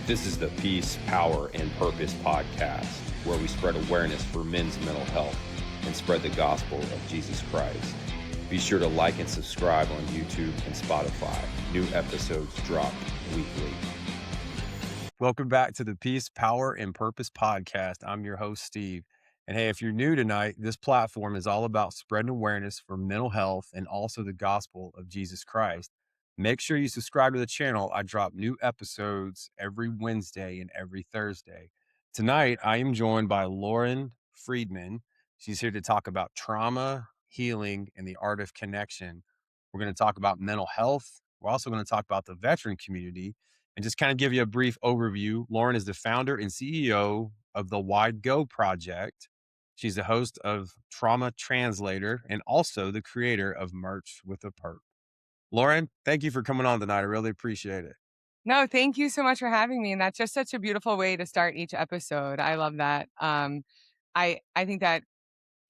This is the Peace, Power, and Purpose podcast, where we spread awareness for men's mental health and spread the gospel of Jesus Christ. Be sure to like and subscribe on YouTube and Spotify. New episodes drop weekly. Welcome back to the Peace, Power, and Purpose podcast. I'm your host, Steve. And hey, if you're new tonight, this platform is all about spreading awareness for mental health and also the gospel of Jesus Christ. Make sure you subscribe to the channel. I drop new episodes every Wednesday and every Thursday. Tonight, I am joined by Lauren Friedman. She's here to talk about trauma, healing, and the art of connection. We're going to talk about mental health. We're also going to talk about the veteran community and just kind of give you a brief overview. Lauren is the founder and CEO of the Wide Go Project. She's the host of Trauma Translator and also the creator of Merch with a Perk. Lauren, thank you for coming on tonight. I really appreciate it. No, thank you so much for having me. And that's just such a beautiful way to start each episode. I love that. I think that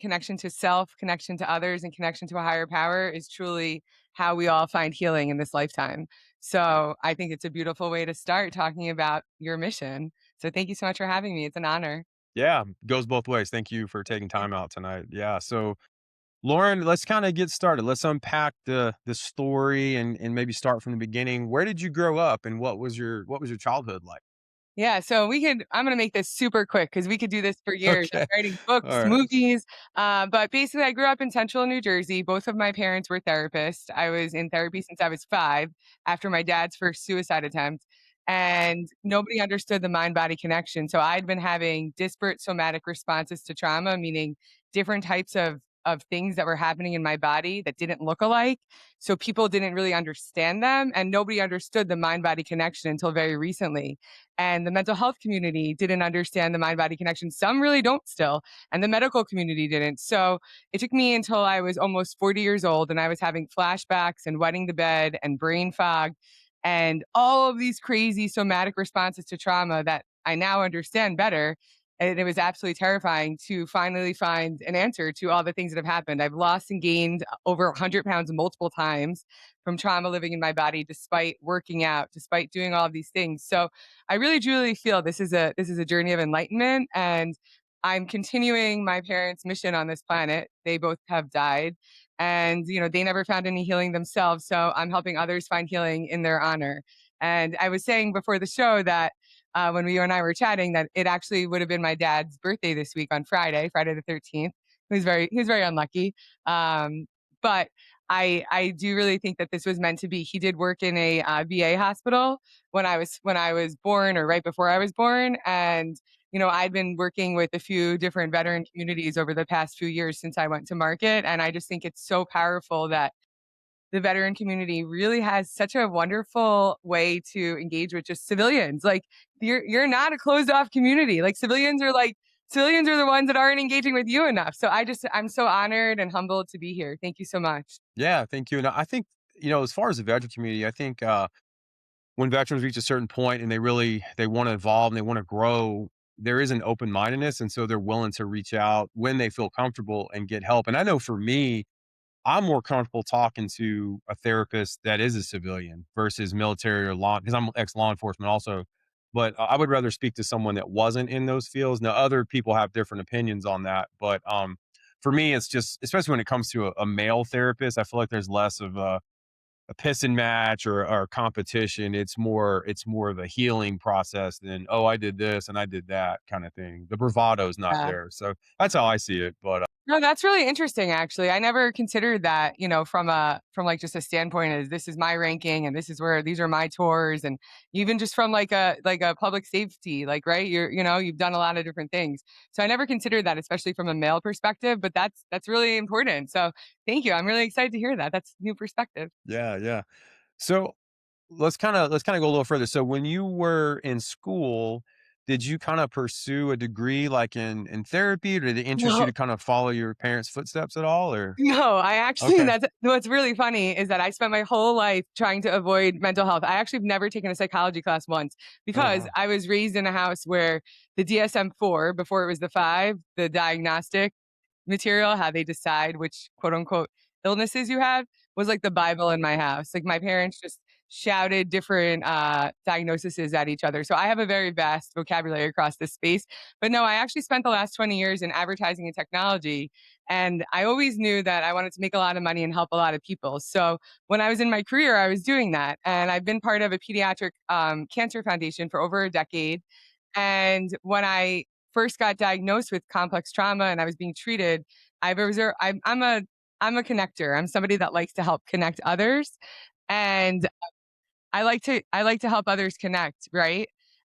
connection to self, connection to others, and connection to a higher power is truly how we all find healing in this lifetime. So I think it's a beautiful way to start talking about your mission. So thank you so much for having me. It's an honor. Yeah, goes both ways. Thank you for taking time out tonight. Yeah. So Lauren, let's kind of get started. Let's unpack the story and maybe start from the beginning. Where did you grow up and what was your childhood like? Yeah, so I'm going to make this super quick because we could do this for years. Okay. I'm writing books, All right. movies. But basically, I grew up in central New Jersey. Both of my parents were therapists. I was in therapy since I was 5 after my dad's first suicide attempt. And nobody understood the mind body connection. So I'd been having disparate somatic responses to trauma, meaning different types of things that were happening in my body that didn't look alike. So people didn't really understand them. And nobody understood the mind body connection until very recently. And the mental health community didn't understand the mind body connection. Some really don't still. And the medical community didn't. So it took me until I was almost 40 years old and I was having flashbacks and wetting the bed and brain fog and all of these crazy somatic responses to trauma that I now understand better. And it was absolutely terrifying to finally find an answer to all the things that have happened. I've lost and gained over 100 pounds multiple times from trauma living in my body, despite working out, despite doing all of these things. So I really, truly feel this is a journey of enlightenment, and I'm continuing my parents' mission on this planet. They both have died, and they never found any healing themselves. So I'm helping others find healing in their honor. And I was saying before the show that when you and I were chatting, that it actually would have been my dad's birthday this week on Friday the 13th. He was very unlucky. But I do really think that this was meant to be. He did work in a VA hospital when I was born, or right before I was born. And, I'd been working with a few different veteran communities over the past few years since I went to market. And I just think it's so powerful that the veteran community really has such a wonderful way to engage with just civilians. Like you're not a closed off community. Like civilians are the ones that aren't engaging with you enough. So I'm so honored and humbled to be here. Thank you so much. Yeah, thank you. And I think, as far as the veteran community, I think when veterans reach a certain point and they want to evolve and they want to grow, there is an open-mindedness. And so they're willing to reach out when they feel comfortable and get help. And I know for me, I'm more comfortable talking to a therapist that is a civilian versus military or law, because I'm ex-law enforcement also. But I would rather speak to someone that wasn't in those fields. Now, other people have different opinions on that. But for me, it's just, especially when it comes to a male therapist, I feel like there's less of a piss and match or competition. It's more of a healing process than, oh, I did this and I did that kind of thing. The bravado's not Yeah. there. So that's how I see it. But No, that's really interesting, actually. I never considered that, from like just a standpoint as this is my ranking and this is where these are my tours, and even just from like a public safety, like, right, you've done a lot of different things. So I never considered that, especially from a male perspective, but that's really important. So thank you. I'm really excited to hear that. That's new perspective. yeah. So let's kind of go a little further. So when you were in school, did you kind of pursue a degree like in therapy, or did it interest you No. to kind of follow your parents' footsteps at all? Or No, I actually, okay, that's what's really funny is that I spent my whole life trying to avoid mental health. I actually have never taken a psychology class once oh because wow, I was raised in a house where the DSM-4, before it was the 5, the diagnostic material, how they decide which quote unquote illnesses you have, was like the Bible in my house. Like my parents just shouted different diagnoses at each other. So I have a very vast vocabulary across this space. But no, I actually spent the last 20 years in advertising and technology. And I always knew that I wanted to make a lot of money and help a lot of people. So when I was in my career, I was doing that. And I've been part of a pediatric cancer foundation for over a decade. And when I first got diagnosed with complex trauma and I was being treated, I'm a connector. I'm somebody that likes to help connect others. And I like to help others connect, right?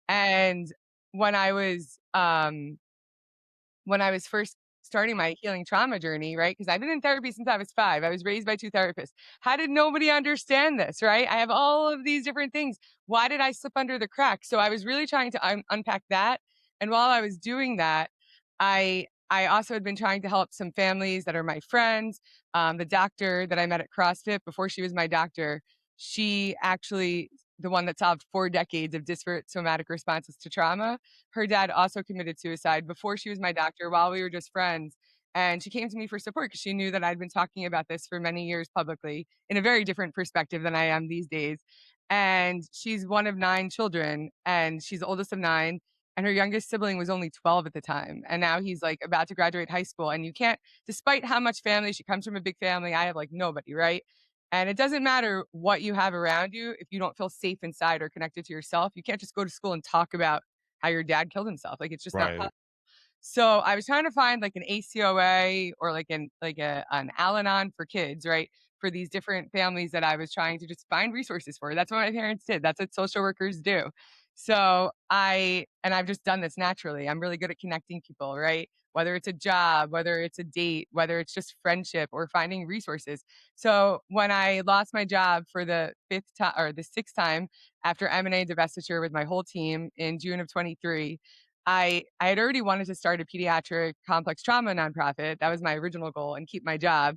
And when I was when I was first starting my healing trauma journey, right? Because I've been in therapy since I was 5. I was raised by 2 therapists. How did nobody understand this, right? I have all of these different things. Why did I slip under the cracks? So I was really trying to unpack that. And while I was doing that, I also had been trying to help some families that are my friends. The doctor that I met at CrossFit before she was my doctor, she actually the one that solved 4 decades of disparate somatic responses to trauma. Her dad also committed suicide before she was my doctor while we were just friends. And she came to me for support because she knew that I'd been talking about this for many years publicly in a very different perspective than I am these days. And she's one of 9 children, and she's the oldest of 9. And her youngest sibling was only 12 at the time. And now he's like about to graduate high school. And you can't, despite how much family, she comes from a big family, I have like nobody, right? And it doesn't matter what you have around you if you don't feel safe inside or connected to yourself. You can't just go to school and talk about how your dad killed himself. Like it's just not Right. possible. So I was trying to find like an ACOA or an Al-Anon for kids, right? For these different families that I was trying to just find resources for. That's what my parents did. That's what social workers do. So I've just done this naturally. I'm really good at connecting people, right? Whether it's a job, whether it's a date, whether it's just friendship or finding resources. So when I lost my job for the 5th time or the 6th time after M&A divestiture with my whole team in June of 23, I had already wanted to start a pediatric complex trauma nonprofit. That was my original goal and keep my job.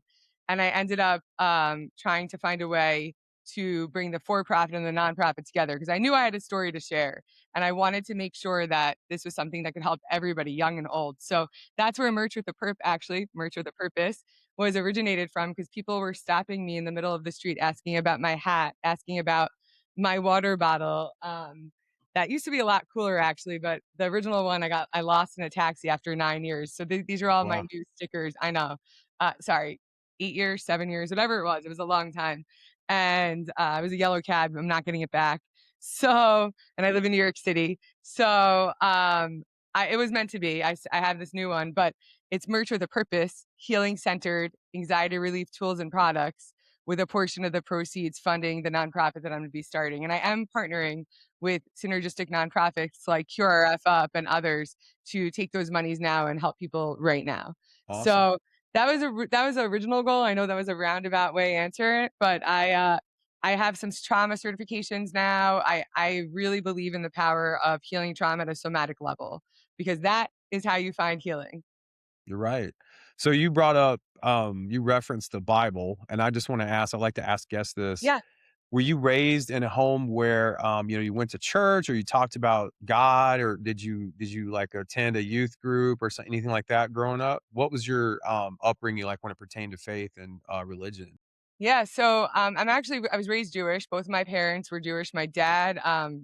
And I ended up trying to find a way to bring the for-profit and the nonprofit together because I knew I had a story to share. And I wanted to make sure that this was something that could help everybody, young and old. So that's where Merch with a Purpose was originated from because people were stopping me in the middle of the street asking about my hat, asking about my water bottle. That used to be a lot cooler actually, but the original one I lost in a taxi after 9 years. So these are all my Wow. new stickers. I know. Sorry, 8 years, 7 years, whatever it was. It was a long time. And it was a yellow cab. I'm not getting it back. So, and I live in New York City. So it was meant to be. I have this new one, but it's Merch with a Purpose, healing centered anxiety relief tools and products with a portion of the proceeds funding the nonprofit that I'm going to be starting. And I am partnering with synergistic nonprofits like QRF Up and others to take those monies now and help people right now. Awesome. So that was the original goal. I know that was a roundabout way answer, but I have some trauma certifications now. I really believe in the power of healing trauma at a somatic level because that is how you find healing. You're right. So you brought up, you referenced the Bible, and I just want to ask, I like to ask guests this. Yeah. Were you raised in a home where, you went to church or you talked about God, or did you like attend a youth group or anything like that growing up? What was your upbringing like when it pertained to faith and religion? Yeah, so I was raised Jewish. Both of my parents were Jewish. My dad,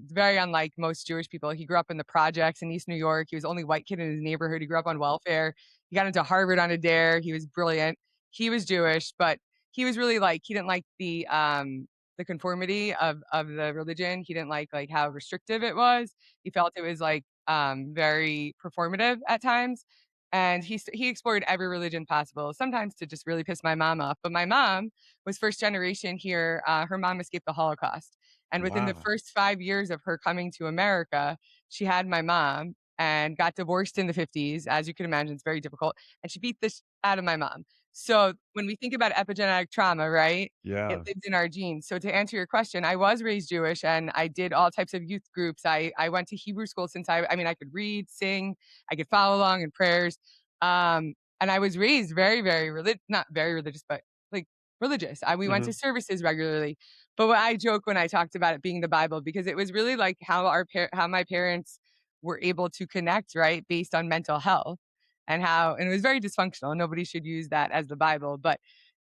very unlike most Jewish people, he grew up in the projects in East New York. He was the only white kid in his neighborhood. He grew up on welfare. He got into Harvard on a dare. He was brilliant. He was Jewish, but he was really like he didn't like the conformity of the religion. He didn't like how restrictive it was. He felt it was like very performative at times. And he explored every religion possible, sometimes to just really piss my mom off. But my mom was first generation here. Her mom escaped the Holocaust. And within the Wow. first 5 years of her coming to America, she had my mom and got divorced in the 50s. As you can imagine, it's very difficult. And she beat this out of my mom. So when we think about epigenetic trauma, right, it Yeah. lives in our genes. So to answer your question, I was raised Jewish and I did all types of youth groups. I went to Hebrew school since I mean, I could read, sing, I could follow along in prayers. And I was raised very, very not very religious, but like religious. We went to Hmm. services regularly. But what I joke when I talked about it being the Bible because it was really like how my parents were able to connect, right, based on mental health and it was very dysfunctional. Nobody should use that as the Bible, but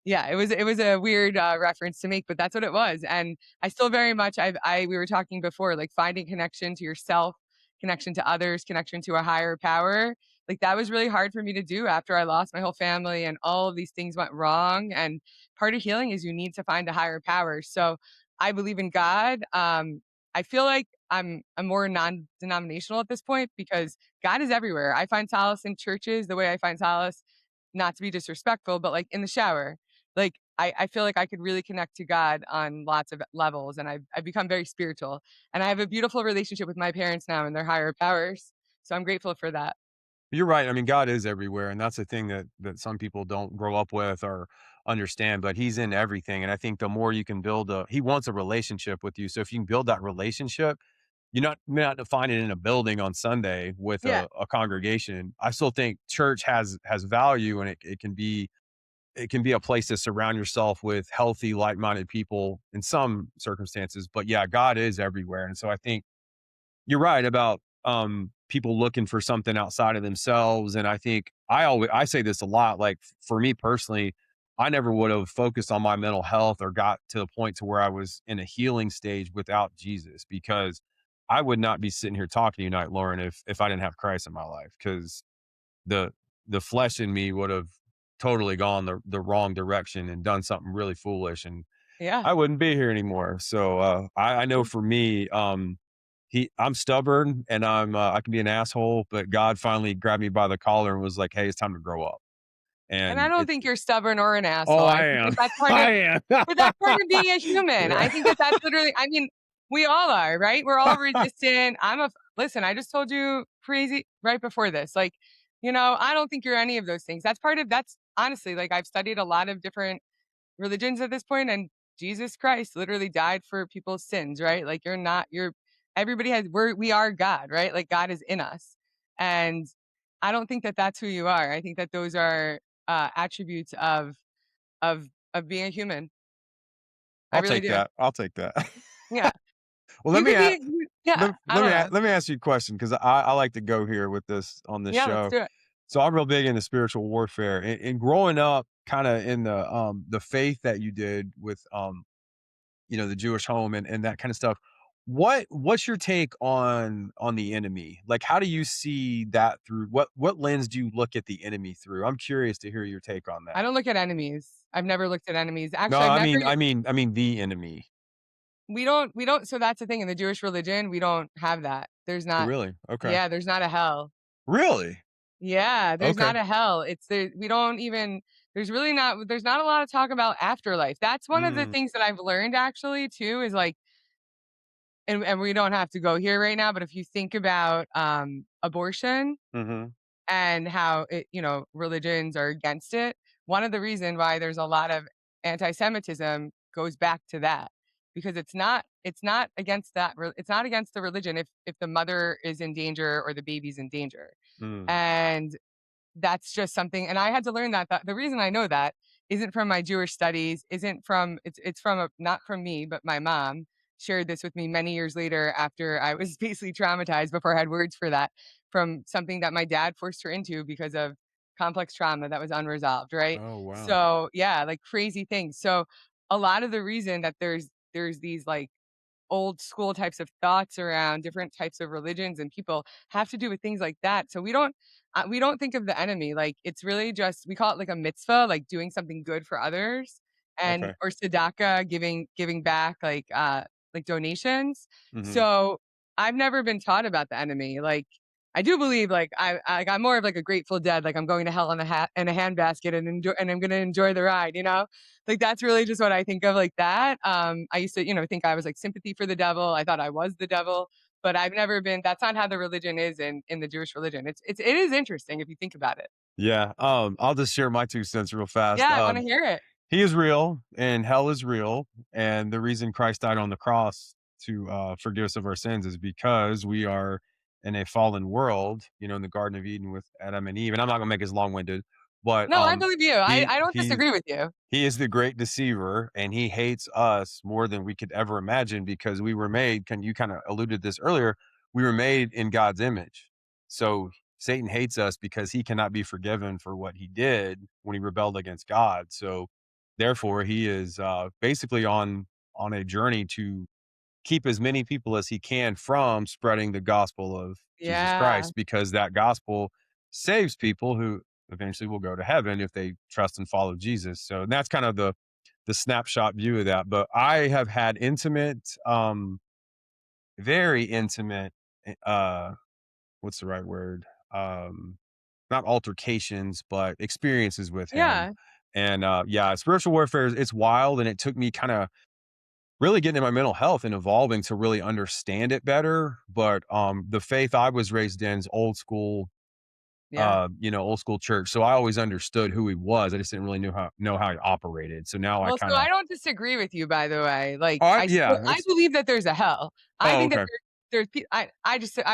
Yeah, it was a weird reference to make, but that's what it was. And I still very much, we were talking before, like finding connection to yourself, connection to others, connection to a higher power. Like that was really hard for me to do after I lost my whole family and all of these things went wrong. And part of healing is you need to find a higher power. So I believe in God. I feel like I'm more non-denominational at this point because God is everywhere. I find solace in churches the way I find solace, not to be disrespectful, but like in the shower. Like I feel like I could really connect to God on lots of levels, and I've become very spiritual, and I have a beautiful relationship with my parents now and their higher powers. So I'm grateful for that. You're right. I mean, God is everywhere, and that's the thing that some people don't grow up with or understand, but he's in everything. And I think the more you can build he wants a relationship with you. So if you can build that relationship, you're not may not find it in a building on Sunday with Yeah, a congregation. I still think church has value, and it can be a place to surround yourself with healthy, like-minded people in some circumstances. But yeah, God is everywhere. And so I think you're right about people looking for something outside of themselves. And I think I say this a lot. Like for me personally, I never would have focused on my mental health or got to the point to where I was in a healing stage without Jesus, because I would not be sitting here talking to you tonight, Lauren, if I didn't have Christ in my life. Because the the flesh in me would have totally gone the wrong direction and done something really foolish, and yeah. I wouldn't be here anymore. So I know for me, I'm stubborn and I can be an asshole, but God finally grabbed me by the collar and was like, "Hey, it's time to grow up." And I And don't it think you're stubborn or an oh, asshole. I I think that am. that's part I of am. but that's part of being a human. Yeah. I think that that's literally I mean, we all are, right? We're all resistant. Listen, I just told you crazy right before this. Like, I don't think you're any of those things. That's honestly, like I've studied a lot of different religions at this point, and Jesus Christ literally died for people's sins, right? Like everybody we are God, right? Like God is in us. And I don't think that that's who you are. I think that those are attributes of of being a human. I I'll really take do. that. I'll take that. Yeah. Well, You could be yeah, I don't know. let me ask you a question, because I like to go here with this on this Yeah, let's show. do it. So I'm real big into spiritual warfare, and growing up kind of in the faith that you did with the Jewish home and that kind of stuff. What's your take on the enemy? Like, how do you see that through what lens do you look at the enemy through? I'm curious to hear your take on I that. don't look at enemies. I've never looked at enemies. No, Actually, I've never I mean the enemy. we don't so that's the thing in the Jewish religion, we don't have that. Really? Okay. Yeah, there's not a hell. Really? Yeah, there's Okay. not a hell. It's there we don't even there's not a lot of talk about afterlife. That's one of the Mm, things that I've learned actually too is like and we don't have to go here right now, but if you think about abortion mhm. and how religions are against it, one of the reason why there's a lot of anti-Semitism goes back to that because it's not against it's not against the religion if the mother is in danger or the baby's in danger. Mm, And that's just something and I had to learn that the reason I know that isn't from my Jewish studies, isn't from it's from not from me, but my mom shared this with me many years later after I was basically traumatized before I had words for that from something that my dad forced her into because of complex trauma that was unresolved, right? oh, wow. So, yeah, like crazy things. So, a lot of the reason that there's these like old school types of thoughts around different types of religions and people have to do with things like that. So we don't think of the enemy like it's really just we call it like a mitzvah, like doing something good for others and Okay. or tzedakah, giving back like donations. Mhm. So I've never been taught about the enemy. Like I do believe like I'm more of like a Grateful Dead, like I'm going to hell in a hat in a handbasket and I'm gonna enjoy the ride, you know? Like, that's really just what I think of like that. I used to, think I was like sympathy for the devil. I thought I was the devil, but I've never been that's not how the religion is in the Jewish religion. It is interesting if you think about it. Yeah. I'll just share my 2 cents real fast. Yeah, I wanna hear it. He is real and hell is real. And the reason Christ died on the cross to forgive us of our sins is because we are in a fallen world, in the Garden of Eden with Adam and Eve. And I'm not gonna make this long winded, but No, I believe you. he I don't he disagree with you. he is the great deceiver, and he hates us more than we could ever imagine, because we were made, can you kind of alluded this earlier, we were made in God's image. So Satan hates us because he cannot be forgiven for what he did when he rebelled against God. So therefore he is basically on a journey to keep as many people as he can from spreading the gospel of Jesus Yeah. Christ, because that gospel saves people who eventually will go to heaven if they trust and follow Jesus. So that's kind of the snapshot view of that. But I have had intimate, very intimate, uh, what's the right word? Um, Not altercations, but experiences with him. Yeah. And yeah, spiritual warfare it's wild, and it took me kind of really getting in my mental health and evolving to really understand it better. But the faith I was raised in is old school, Yeah. old school church. So I always understood who he was. I just didn't really know how he operated. So now I Well, kind so of I don't disagree with you, by the way. Like, oh yeah, I it's believe that there's a hell. I oh think that okay. I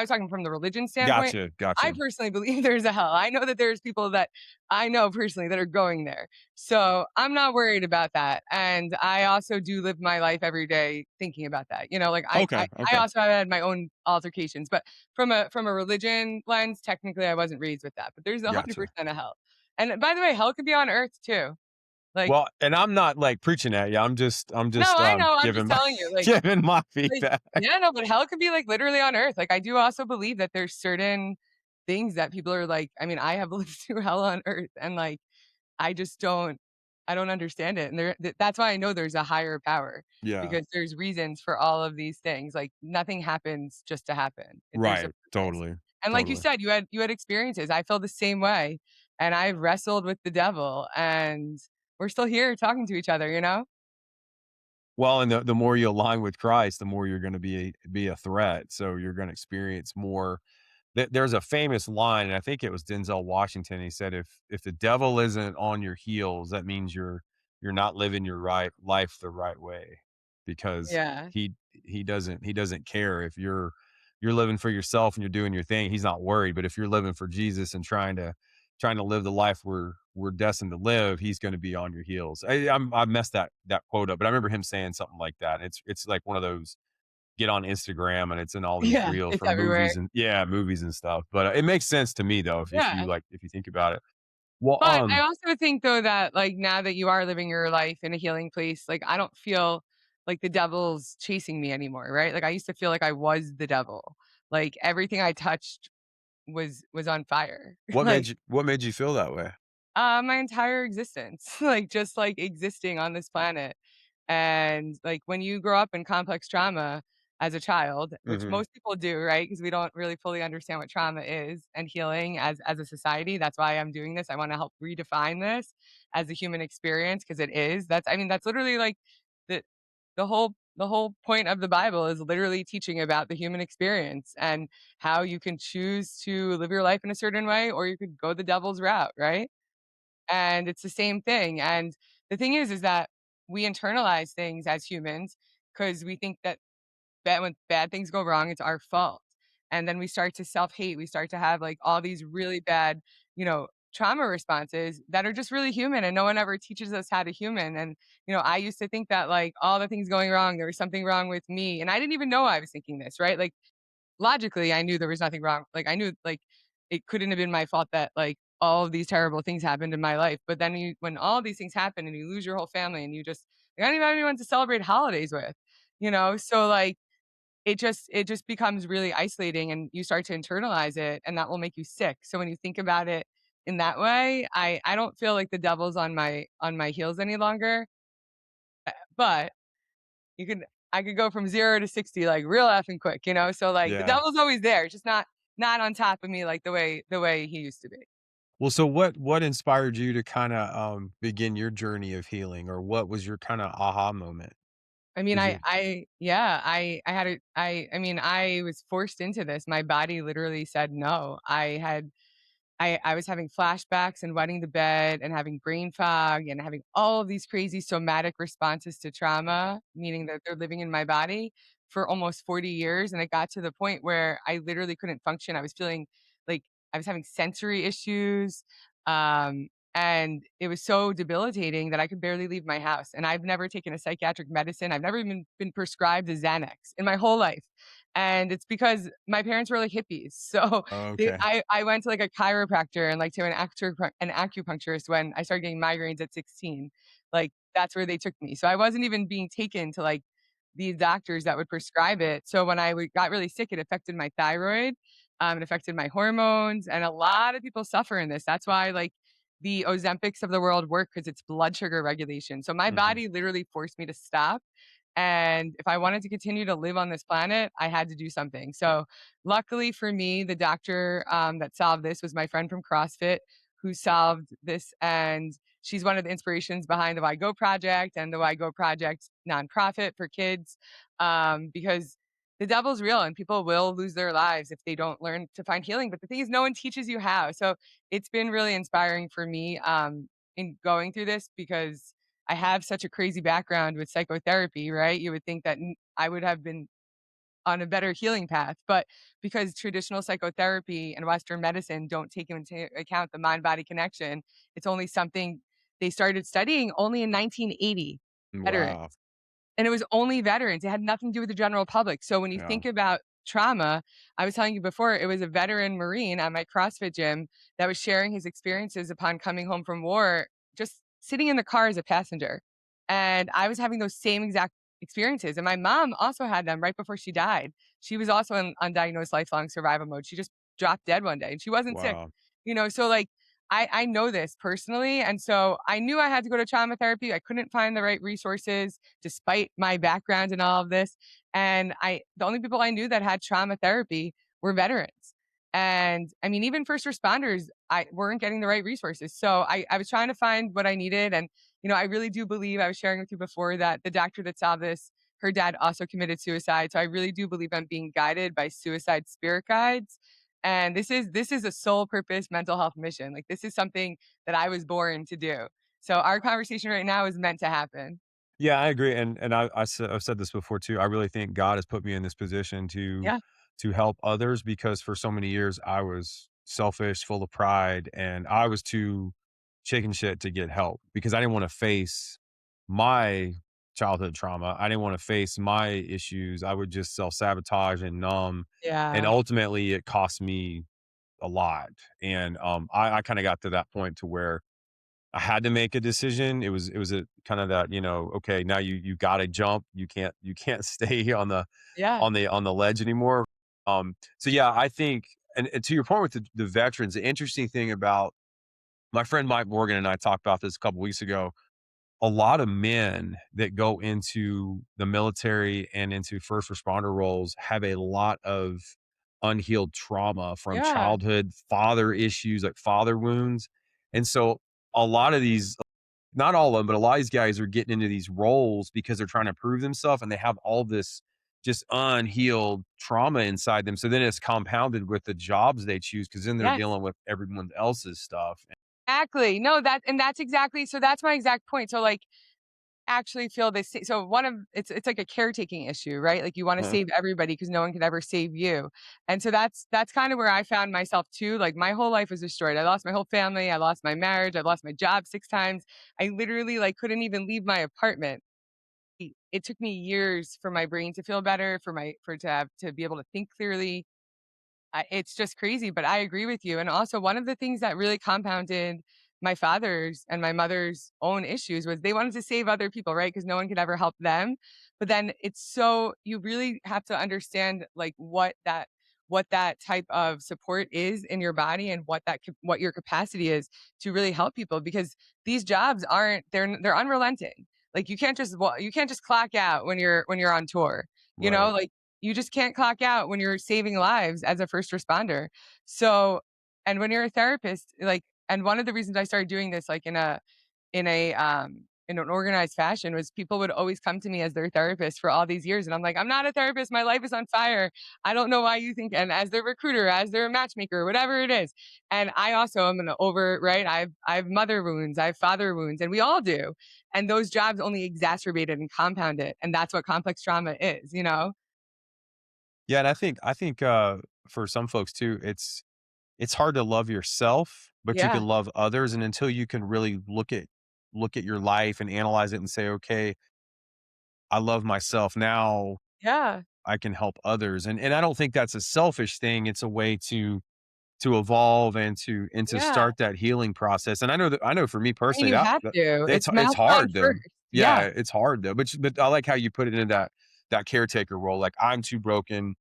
was talking from the religion standpoint. Gotcha, I gotcha. personally believe there's a hell. I know that there's people that I know personally that are going there. So I'm not worried about that. And I also do live my life every day thinking about that. Like Okay, I okay. also have had my own altercations, but from a religion lens, technically I wasn't raised with that. But there's Gotcha. 100% a hell. And by the way, hell could be on earth too. Like, Well, and I'm not like preaching at you. I'm no, just I know. I'm just giving my telling you, giving my like, feedback. yeah, no, but hell could be like literally on earth. Like, I do also believe that there's certain things that people are like, I mean, I have lived through hell on earth, and like, I just I don't understand it. And that's why I know there's a higher power, Yeah. because there's reasons for all of these things. Like, nothing happens just to happen. There's a Right. purpose. Totally. And like you Totally. said, you had experiences. I feel the same way, and I've wrestled with the devil, and we're still here talking to each other. Well, and the more you align with Christ, the more you're going to be a threat. So you're going to experience more. There's a famous line, and I think it was Denzel Washington. He said, "If the devil isn't on your heels, that means you're not living your right life the right way, because Yeah. he doesn't care if you're living for yourself and you're doing your thing. He's not worried. But if you're living for Jesus and trying to live the life we're destined to live, he's going to be on your heels." I messed that quote up, but I remember him saying something like that. It's like one of those get on Instagram and it's in all these Yeah, reels it's from everywhere. movies and stuff. But it makes sense to me though Yeah. if you think about it. Well, But I also think though that, like, now that you are living your life in a healing place, like, I don't feel like the devil's chasing me anymore, right? Like, I used to feel like I was the devil. Like, everything I touched was on fire. Like, what made you feel that way? my entire existence, like, just, like, existing on this planet. And, like, when you grow up in complex trauma as a child, which Hmm. most people do, right? Because we don't really fully understand what trauma is and healing as a society. That's why I'm doing this. I wanna help redefine this as a human experience, because it is. That's literally, like, the the whole point of the Bible is literally teaching about the human experience and how you can choose to live your life in a certain way, or you could go the devil's route, right? And it's the same thing. And the thing is that we internalize things as humans because we think that when bad things go wrong, it's our fault. And then we start to self-hate. We start to have like all these really bad, trauma responses that are just really human, and no one ever teaches us how to human. And I used to think that like all the things going wrong, there was something wrong with me, and I didn't even know I was thinking this, right? Like, logically, I knew there was nothing wrong. Like, I knew, like, it couldn't have been my fault that, like, all of these terrible things happened in my life. But then when all these things happen and you lose your whole family and you just, like, I don't even have anyone to celebrate holidays with. So, like, it just becomes really isolating, and you start to internalize it, and that will make you sick. So when you think about it in that way, I don't feel like the devil's on my heels any longer. But you can I could go from 0 to 60, like, real effing quick. So, like, the Yeah. devil's always there, just not on top of me like the way he used to be. Well, so what inspired you to kind of begin your journey of healing, or what was your kind of aha moment? I mean, Did you yeah, I had I mean, I was forced into this. My body literally said no. I was having flashbacks and wetting the bed and having brain fog and having all of these crazy somatic responses to trauma, meaning that they're living in my body for almost 40 years. And it got to the point where I literally couldn't function. I was feeling like I was having sensory issues. And it was so debilitating that I could barely leave my house. And I've never taken a psychiatric medicine. I've never even been prescribed a Xanax in my whole life. And it's because my parents were like hippies. So oh, they okay. I went to, like, a chiropractor and, like, to an acupuncturist when I started getting migraines at 16. Like, that's where they took me. So I wasn't even being taken to like these doctors that would prescribe it. So when got really sick, it affected my thyroid, it affected my hormones, and a lot of people suffer in this. That's why like the Ozempics of the world work, because it's blood sugar regulation. So my Mhm. body literally forced me to stop. And if I wanted to continue to live on this planet, I had to do something. So, luckily for me, the doctor that solved this was my friend from CrossFit who solved this. And she's one of the inspirations behind the Why Go Project and the Why Go Project nonprofit for kids, because the devil's real and people will lose their lives if they don't learn to find healing. But the thing is, no one teaches you how. So, it's been really inspiring for me in going through this, because I have such a crazy background with psychotherapy, right? You would think that I would have been on a better healing path, but because traditional psychotherapy and Western medicine don't take into account the mind body connection, it's only something they started studying only in 1980. Veterans. Wow. And it was only veterans. It had nothing to do with the general public. So when you Yeah. think about trauma, I was telling you before, it was a veteran Marine at my CrossFit gym that was sharing his experiences upon coming home from war, just sitting in the car as a passenger. And I was having those same exact experiences. And my mom also had them right before she died. She was also in undiagnosed lifelong survival mode. She just dropped dead one day and she wasn't sick. Wow. So like I know this personally. And so I knew I had to go to trauma therapy. I couldn't find the right resources despite my background and all of this. And the only people I knew that had trauma therapy were veterans. And I mean, even first responders, I weren't getting the right resources. So I was trying to find what I needed. And, I really do believe, I was sharing with you before, that the doctor that saw this, her dad also committed suicide. So I really do believe I'm being guided by suicide spirit guides. And this is a sole purpose mental health mission. Like, this is something that I was born to do. So our conversation right now is meant to happen. Yeah, I agree, and I've said this before too. I really think God has put me in this position Yeah. to help others because for so many years I was selfish, full of pride, and I was too chicken shit to get help because I didn't want to face my childhood trauma. I didn't want to face my issues. I would just self-sabotage and numb, and Yeah. ultimately it cost me a lot. And I kind of got to that point to where I had to make a decision. It was a kind of that, okay, now you gotta jump. You can't stay Yeah. on the ledge anymore. So yeah, I think, and to your point with the veterans, the interesting thing about my friend Mike Morgan and I talked about this a couple weeks ago. A lot of men that go into the military and into first responder roles have a lot of unhealed trauma from Yeah. childhood, father issues, like father wounds. And so a lot of these, not all of them, but a lot of these guys are getting into these roles because they're trying to prove themselves and they have all this just unhealed trauma inside them. So then it's compounded with the jobs they choose because then they're Yes. dealing with everyone else's stuff. Exactly. No, that's exactly, so that's my exact point. So like, actually feel this. So one of it's like a caretaking issue, right? Like, you want to Uh, save everybody because no one can ever save you. And so that's kind of where I found myself too. Like, my whole life was destroyed. I lost my whole family. I lost my marriage. I lost my job 6 times. I literally like couldn't even leave my apartment. It took me years for my brain to feel better, for to have to be able to think clearly. It's just crazy, but I agree with you. And also, one of the things that really compounded my father's and my mother's own issues was they wanted to save other people, right? Because no one could ever help them. But then you really have to understand like what that type of support is in your body, and what your capacity is to really help people, because these jobs aren't they're unrelenting. Like, you can't just clock out when you're on tour. right. Like, you just can't clock out when you're saving lives as a first responder. So, and when you're a therapist, like, and one of the reasons I started doing this, like, in an organized fashion, was people would always come to me as their therapist for all these years. And I'm like, I'm not a therapist. My life is on fire. I don't know why you think, and as their recruiter, as their matchmaker, whatever it is. And I also am right. I've mother wounds, I have father wounds, and we all do. And those jobs only exacerbate it and compound it. And that's what complex trauma is. Yeah, and I think for some folks too, it's hard to love yourself, but you Yeah. can love others, and until you can really look at your life and analyze it and say, "Okay, I love myself. Now Yeah. I can help others." And I don't think that's a selfish thing. It's a way to evolve and to Yeah. start that healing process. And I know for me And personally you that, have that to. it's It's it's masculine hard though. first. Yeah. it's hard though. But I like how you put it in that caretaker role. Like, I'm too broken,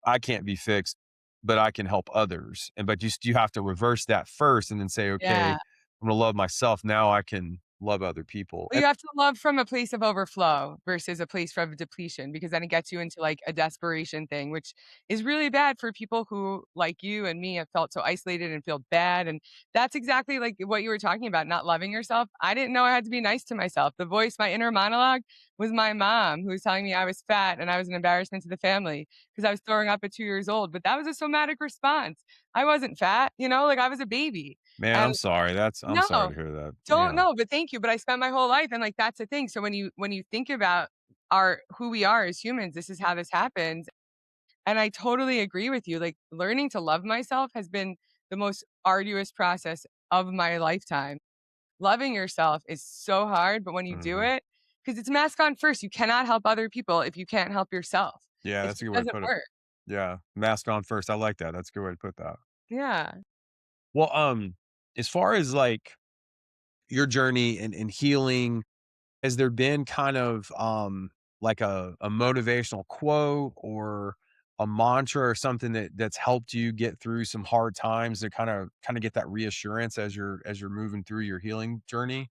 I can't be fixed, but I can help others. And but you have to reverse that first and then say, okay, Yeah. I'm gonna love myself. Now I can love other people. Well, you have to love from a place of overflow versus a place from depletion, because then it gets you into like a desperation thing, which is really bad for people who, like you and me, have felt so isolated and feel bad. And that's exactly like what you were talking about, not loving yourself. I didn't know I had to be nice to myself. The voice, my inner monologue, was my mom, who was telling me I was fat and I was an embarrassment to the family because I was throwing up at 2 years old. But that was a somatic response. I wasn't fat, like I was a baby. Man, I'm And sorry. I'm sorry no, to hear that. don't Damn. know, but thank you. But I spent my whole life, and like that's the thing. So when you think about our who we are as humans, this is how this happens. And I totally agree with you. Like learning to love myself has been the most arduous process of my lifetime. Loving yourself is so hard, but when you do Mhm. it, because it's mask on first, you cannot help other people if you can't help yourself. Yeah, It that's a just good way to doesn't put it. work. Yeah, mask on first. I like that. That's a good way to put that. Yeah. Well, as far as like your journey and healing, has there been kind of like a motivational quote or a mantra or something that's helped you get through some hard times to kind of get that reassurance as you're moving through your healing journey?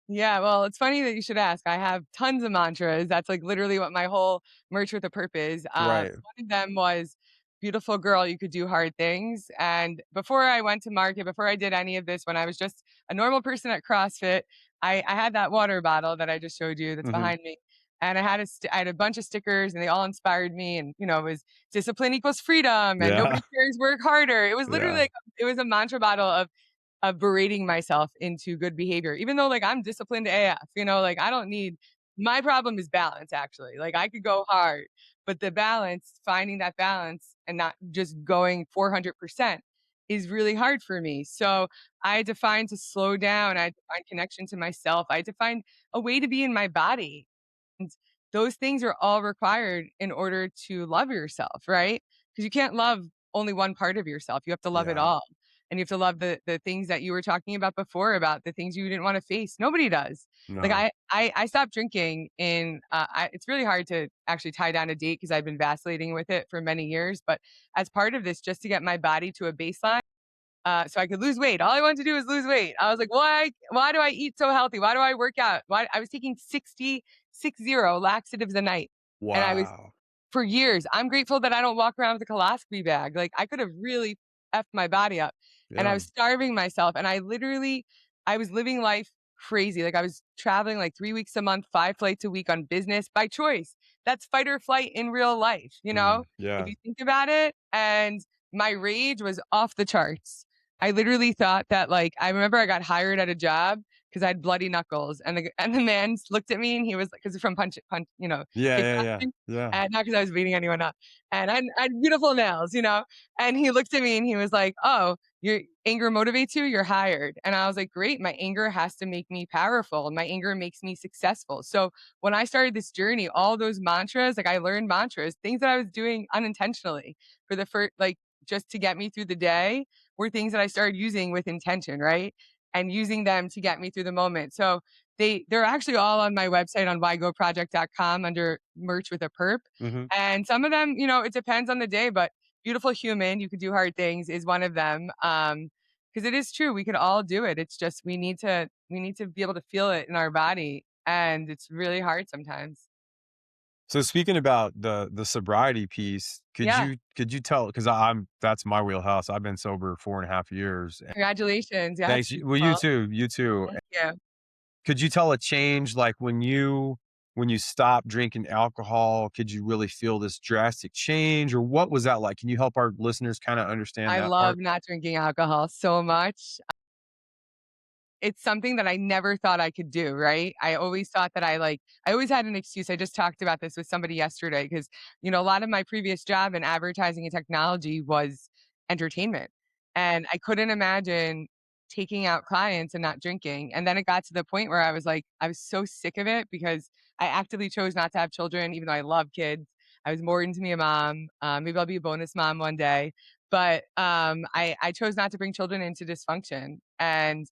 Yeah, well, it's funny that you should ask. I have tons of mantras. That's like literally what my whole merch with a purpose. Right. One of them was beautiful girl, you could do hard things. And before I went to market, before I did any of this, when I was just a normal person at CrossFit, I had that water bottle that I just showed you that's Mhm. behind me. And I had a bunch of stickers and they all inspired me. And, it was discipline equals freedom and Yeah. nobody cares, work harder. It was literally Yeah. like, it was a mantra bottle of berating myself into good behavior, even though like I'm disciplined AF, like I don't need, my problem is balance actually. Like I could go hard, but the balance, finding that balance and not just going 400% is really hard for me. So I had to find to slow down. I had to find connection to myself. I had to find a way to be in my body. And those things are all required in order to love yourself, right? Because you can't love only one part of yourself. You have to love it Yeah. all. And you have to love the things that you were talking about before, about the things you didn't want to face. Nobody does. Like No. I stopped drinking it's really hard to actually tie down a date because I've been vacillating with it for many years. But as part of this, just to get my body to a baseline, so I could lose weight. All I wanted to do was lose weight. I was like, why do I eat so healthy? Why do I work out? Why I was taking 60 laxatives a night. And I was Wow. for years. I'm grateful that I don't walk around with a colostomy bag. Like I could have really effed my body up. And I Yeah. was starving myself. And I was living life crazy. Like I was traveling like 3 weeks a month, 5 flights a week on business by choice. That's fight or flight in real life, if Yeah. you think about it. And my rage was off the charts. I literally thought that like I remember I got hired at a job because I had bloody knuckles, and the man looked at me and he was like, because from punch, Yeah, yeah, yeah. kickboxing, Yeah. and not because I was beating anyone up, and I had beautiful nails, and he looked at me and he was like, "Oh, your anger motivates you. You're hired." And I was like, "Great, my anger has to make me powerful, and my anger makes me successful." So when I started this journey, all those mantras, like I learned mantras, things that I was doing unintentionally for the first like just to get me through the day were things that I started using with intention, right? And using them to get me through the moment. So they're actually all on my website on whygoproject.com under merch with a perp. Mhm. And some of them, it depends on the day, but beautiful human, you could do hard things is one of them. Because it is true, we could all do it. It's just we need to be able to feel it in our body. And it's really hard sometimes. So speaking about the sobriety piece, Yeah. could you tell, because I'm that's my wheelhouse. I've been sober 4.5 years. Congratulations. Yeah, it's Thanks. Well, you beautiful. too. You too. Thank you. Could you tell a change, like when you stopped drinking alcohol? Could you really feel this drastic change, or what was that like? Can you help our listeners kind of understand I that love part? not drinking alcohol so much. It's something that I never thought I could do, right? I always thought that I always had an excuse. I just talked about this with somebody yesterday because, a lot of my previous job in advertising and technology was entertainment. And I couldn't imagine taking out clients and not drinking. And then it got to the point where I was like, I was so sick of it because I actively chose not to have children, even though I love kids. I was more into me a mom. Maybe I'll be a bonus mom one day. But I chose not to bring children into dysfunction. And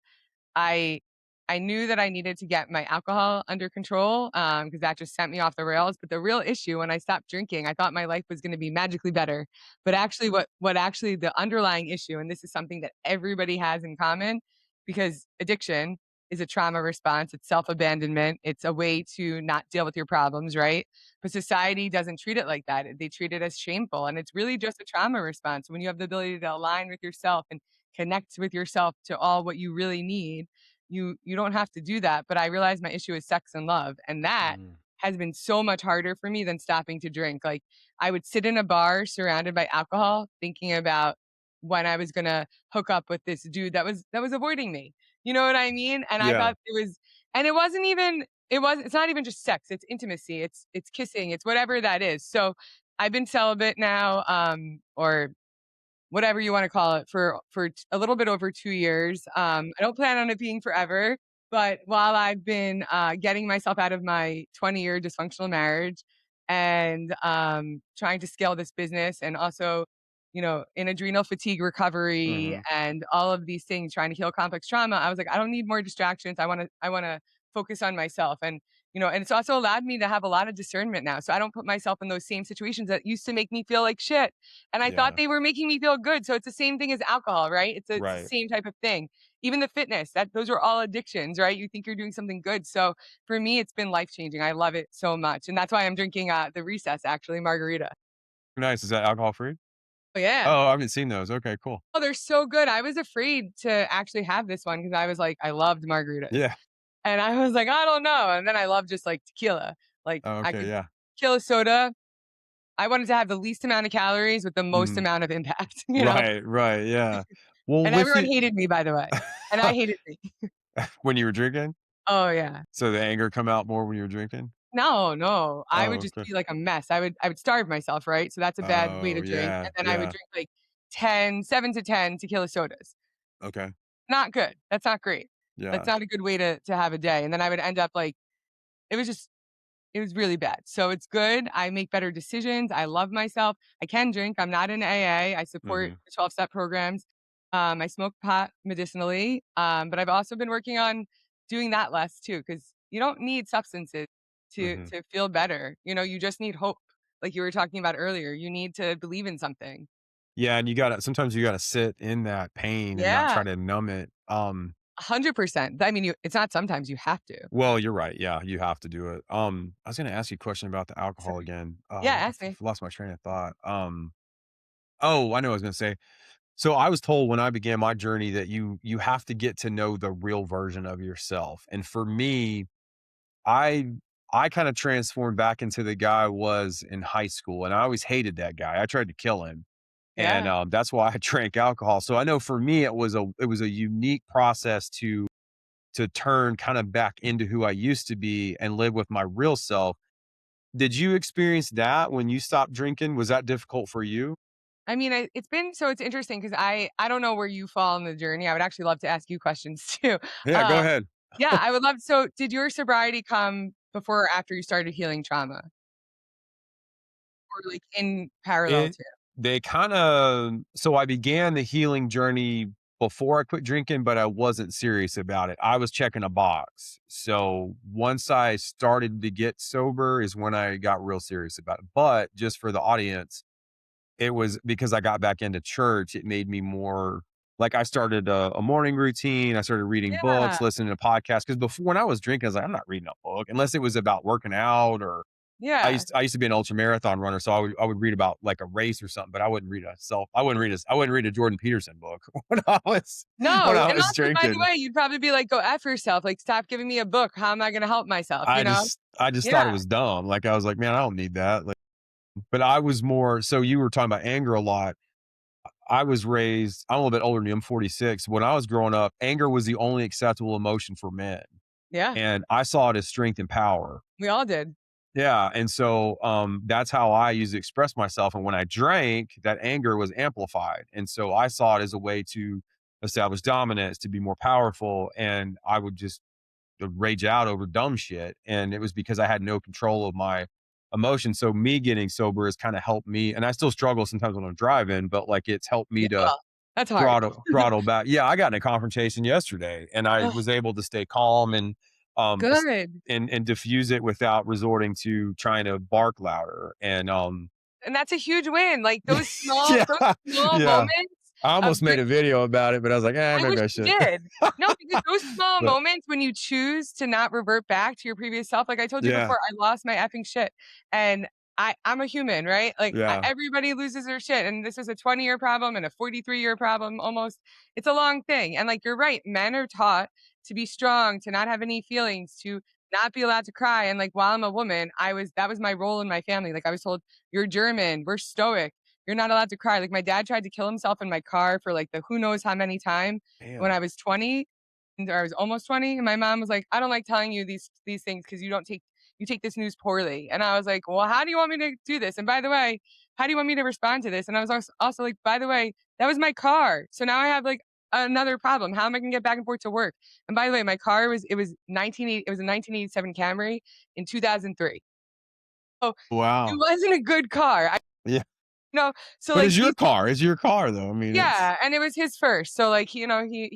I I knew that I needed to get my alcohol under control because that just sent me off the rails. But the real issue when I stopped drinking, I thought my life was going to be magically better. But actually, what actually the underlying issue, and this is something that everybody has in common, because addiction is a trauma response. It's self-abandonment. It's a way to not deal with your problems, right? But society doesn't treat it like that. They treat it as shameful. And it's really just a trauma response. When you have the ability to align with yourself and connect with yourself to all what you really need, you don't have to do that. But I realized my issue is sex and love. And that Mm. has been so much harder for me than stopping to drink. Like I would sit in a bar surrounded by alcohol thinking about when I was gonna hook up with this dude that was avoiding me. You know what I mean? And I Yeah. thought it was, and it wasn't even, it's not even just sex, it's intimacy, it's kissing, it's whatever that is. So I've been celibate now, or whatever you want to call it, for a little bit over 2 years. I don't plan on it being forever, but while I've been getting myself out of my 20-year dysfunctional marriage and trying to scale this business, and also, in adrenal fatigue recovery Hmm. and all of these things, trying to heal complex trauma, I was like, I don't need more distractions. I want to focus on myself. And it's also allowed me to have a lot of discernment now. So I don't put myself in those same situations that used to make me feel like shit. And I thought Yeah. they were making me feel good. So it's the same thing as alcohol, right? It's the Right. same type of thing. Even the fitness, that those are all addictions, right? You think you're doing something good. So for me, it's been life changing. I love it so much. And that's why I'm drinking the recess, actually, margarita. Nice. Is that alcohol free? Oh yeah. Oh, I haven't seen those. Okay, cool. Oh, they're so good. I was afraid to actually have this one because I was like, I loved margaritas. Yeah. And I was like, I don't know. And then I love just like tequila. Like Oh, I okay. could Yeah. tequila soda. I wanted to have the least amount of calories with the most Mhm. amount of impact, Right, right, yeah. Well, And with everyone it hated me, by the way. And I hated me. when you were drinking? Oh, yeah. So the anger come out more when you were drinking? No, no. I would Oh, just okay. be like a mess. I would starve myself, right? So that's a bad way Oh, to drink. yeah, And then I would yeah. drink like 7 to 10 tequila sodas. Okay. Not good. That's not great. That's Yeah. not a good way to have a day. And then I would end up like, it was just it was really bad. So it's good. I make better decisions. I love myself. I can drink. I'm not in AA. I support Mhm, the 12-step programs. I smoke pot medicinally, but I've also been working on doing that less too, because you don't need substances to mhm. to feel better. You just need hope, like you were talking about earlier. You need to believe in something. Yeah, and sometimes you gotta sit in that pain and not Yeah, try to numb it. 100%. I mean, it's not sometimes, you have to. Well, you're right, yeah, you have to do it. I was gonna ask you a question about the alcohol Sorry. again. Yeah, I ask me. lost my train of thought. Oh, I know what I was gonna say. So I was told when I began my journey that you have to get to know the real version of yourself. And for me, I I kind of transformed back into the guy I was in high school, and I always hated that guy. I tried to kill him, and Yeah. that's why I drank alcohol. So I know for me, it was a unique process to turn kind of back into who I used to be and live with my real self. Did you experience that when you stopped drinking? Was that difficult for you? I mean, it's interesting because I don't know where you fall in the journey. I would actually love to ask you questions too. Yeah, go Um, ahead. yeah, I would love. So, did your sobriety come before or after you started healing trauma, or like in parallel It to? they kinda so I began the healing journey before I quit drinking, but I wasn't serious about it. I was checking a box. So once I started to get sober is when I got real serious about it. But just for the audience, it was because I got back into church, it made me more like I started a morning routine. I started reading Yeah, books, listening to podcasts. Because before when I was drinking, I was like, I'm not reading a book unless it was about working out or yeah. I used to be an ultra marathon runner, so I would read about like a race or something, but I wouldn't read a Jordan Peterson book when No, I and was also, by the drinking. way, you'd probably be like, "Go f yourself." Like, stop giving me a book. How am I going to help myself? I just thought it Yeah, was dumb. Like I was like, man, I don't need that. Like, but I was more so you were talking about anger a lot. I was raised, I'm a little bit older than you, I'm 46. When I was growing up, anger was the only acceptable emotion for men. yeah. And I saw it as strength and power. We all did. Yeah, and so, that's how I used to express myself, and when I drank, that anger was amplified, and so I saw it as a way to establish dominance, to be more powerful, and I would just rage out over dumb shit, and it was because I had no control of my emotions, so me getting sober has kinda helped me and I still struggle sometimes when I'm driving, but, like, it's helped Yeah. me to Well, That's hard. throttle back. Yeah, I got in a confrontation yesterday, and I Ugh, was able to stay calm and good. and diffuse it without resorting to trying to bark louder. And And that's a huge win. Like yeah, those small yeah. moments I of almost made a bringing video about it, but I was like, I maybe wish I you should. did. No, because those small But moments when you choose to not revert back to your previous self, like I told you yeah, before, I lost my effing shit. And I'm a human, right? Like yeah. everybody loses their shit. And this is a 20-year problem and a 43-year problem almost. It's a long thing. And like you're right, men are taught to be strong, to not have any feelings, to not be allowed to cry. And like while I'm a woman, that was my role in my family. Like I was told, you're German, we're stoic, you're not allowed to cry. Like my dad tried to kill himself in my car for like the who knows how many times when Damn. I was 20 or I was almost 20. And my mom was like, I don't like telling you these things because you take this news poorly. And I was like, well, how do you want me to do this? And by the way, how do you want me to respond to this? And I was also like, by the way, that was my car. So now I have like another problem. How am I gonna get back and forth to work? And by the way, my car was it was a 1987 Camry in 2003. So it Wow. wasn't a good car. Yeah. No, so But like it's your car. It's your car, though. I mean, it's yeah, and it was his first. So like he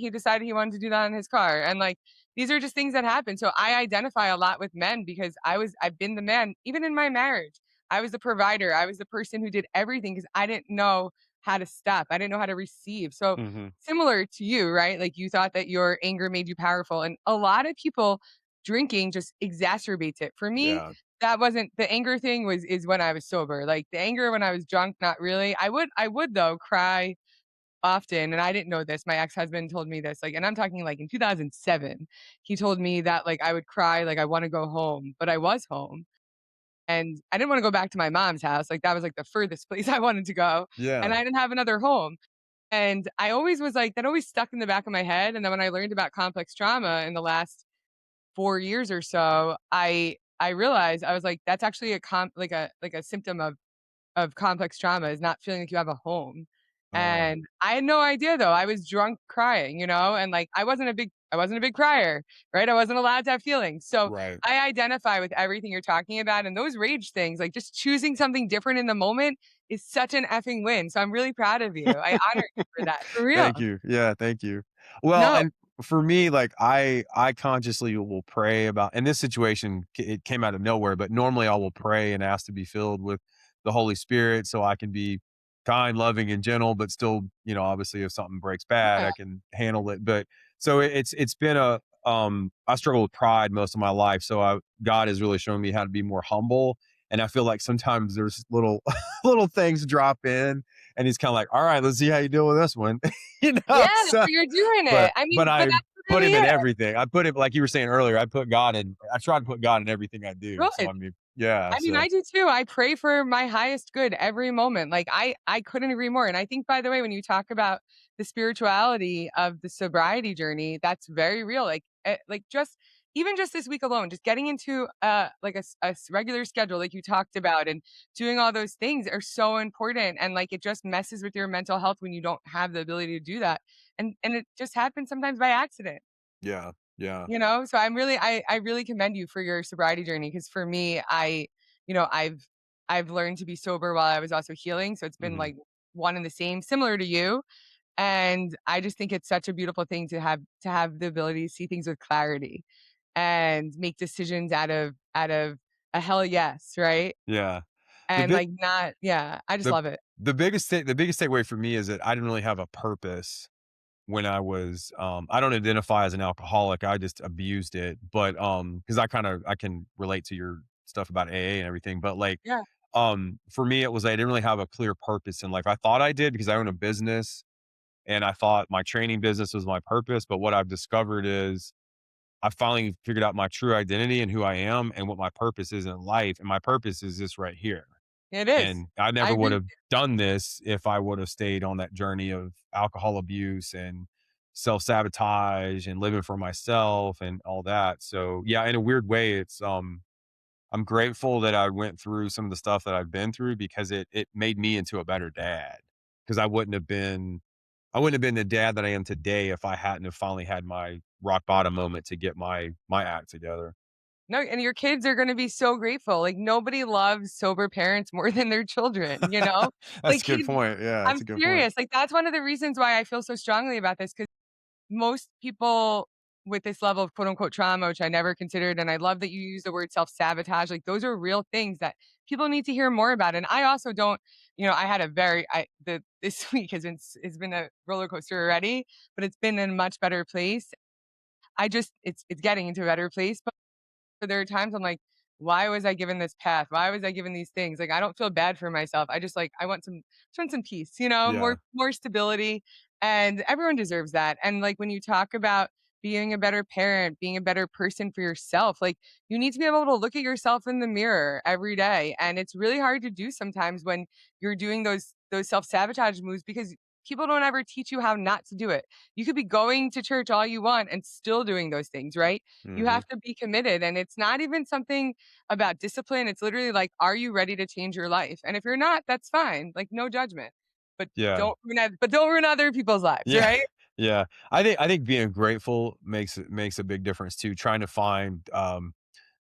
decided he wanted to do that in his car. And like these are just things that happen. So I identify a lot with men because I've been the man even in my marriage. I was the provider. I was the person who did everything because I didn't know how to stop. I didn't know how to receive. So hmm similar to you, right? Like you thought that your anger made you powerful, and a lot of people drinking just exacerbates it. For me, yeah, that wasn't the anger thing was is when I was sober. Like the anger when I was drunk, not really. I would though cry often, and I didn't know this. My ex-husband told me this, like, and I'm talking like in 2007. He told me that like I would cry, like I want to go home, but I was home, and I didn't want to go back to my mom's house. Like that was like the furthest place I wanted to go, and yeah. I didn't have another home. And I always was like that always stuck in the back of my head. And then when I learned about complex trauma in the last 4 years or so, I realized I was like, that's actually like a symptom of complex trauma is not feeling like you have a home. Oh, And I had no idea though. I was drunk crying, and like I wasn't a big crier, right? I wasn't allowed to have feelings. So right. I identify with everything you're talking about, and those rage things, like just choosing something different in the moment is such an effing win. So I'm really proud of you. I honor you for that. For real. Thank you. Yeah, thank you. Well, No. and for me, like I consciously will pray about in this situation, it came out of nowhere, but normally I will pray and ask to be filled with the Holy Spirit so I can be kind, loving, and gentle, but still, obviously if something breaks bad, Yeah. I can handle it. But so it's been I struggle with pride most of my life. So God has really shown me how to be more humble. And I feel like sometimes there's little little things drop in and he's kind of like, all right, let's see how you deal with this one. Yeah, So but you're doing but it. I but mean, but I that's put really him in it. everything. I put him like you were saying earlier, I try to put God in everything I do. So Good. I mean, yeah, I mean, so I do too. I pray for my highest good every moment. Like I couldn't agree more. And I think by the way, when you talk about the spirituality of the sobriety journey, that's very real. Like just even just this week alone, just getting into like a regular schedule like you talked about and doing all those things are so important, and like it just messes with your mental health when you don't have the ability to do that. And it just happens sometimes by accident. yeah, yeah. So I really commend you for your sobriety journey because for me, I've learned to be sober while I was also healing. So it's been hmm like one and the same, similar to you. And I just think it's such a beautiful thing to have the ability to see things with clarity and make decisions out of a hell yes, right? Yeah. The And big like not yeah, I just the love it. the biggest takeaway for me is that I didn't really have a purpose when I was I don't identify as an alcoholic. I just abused it. But because I can relate to your stuff about AA and everything. But like Yeah, for me it was I didn't really have a clear purpose in life. I thought I did because I own a business and I thought my training business was my purpose. But what I've discovered is I finally figured out my true identity and who I am and what my purpose is in life. And my purpose is this right here. it is. And I I never would agree. have done this if I would have stayed on that journey of alcohol abuse and self-sabotage and living for myself and all that. So yeah, in a weird way, I'm grateful that I went through some of the stuff that I've been through because it made me into a better dad. Because I wouldn't have been the dad that I am today if I hadn't have finally had my rock bottom moment to get my act together. No, and your kids are gonna be so grateful. Like, nobody loves sober parents more than their children, you know? That's Like, a good kids point. Yeah, I'm that's a good point. serious. Like, that's one of the reasons why I feel so strongly about this, because most people with this level of quote unquote trauma, which I never considered, and I love that you use the word self-sabotage, like, those are real things that people need to hear more about. And I also don't, I had a very this week has been a roller coaster already, but it's been in a much better place. I just it's getting into a better place. But there are times I'm like, why was I given this path? Why was I given these things? Like, I don't feel bad for myself. I just like just want some peace, Yeah. more stability. And everyone deserves that. And like when you talk about being a better parent, being a better person for yourself, like you need to be able to look at yourself in the mirror every day. And it's really hard to do sometimes when you're doing those self-sabotage moves, because people don't ever teach you how not to do it. You could be going to church all you want and still doing those things, right? You Hmm. have to be committed. And it's not even something about discipline. It's literally like, are you ready to change your life? And if you're not, that's fine. Like, no judgment. But Yeah. don't ruin other people's lives, Yeah. right? Yeah. I think being grateful makes a big difference too. Trying to find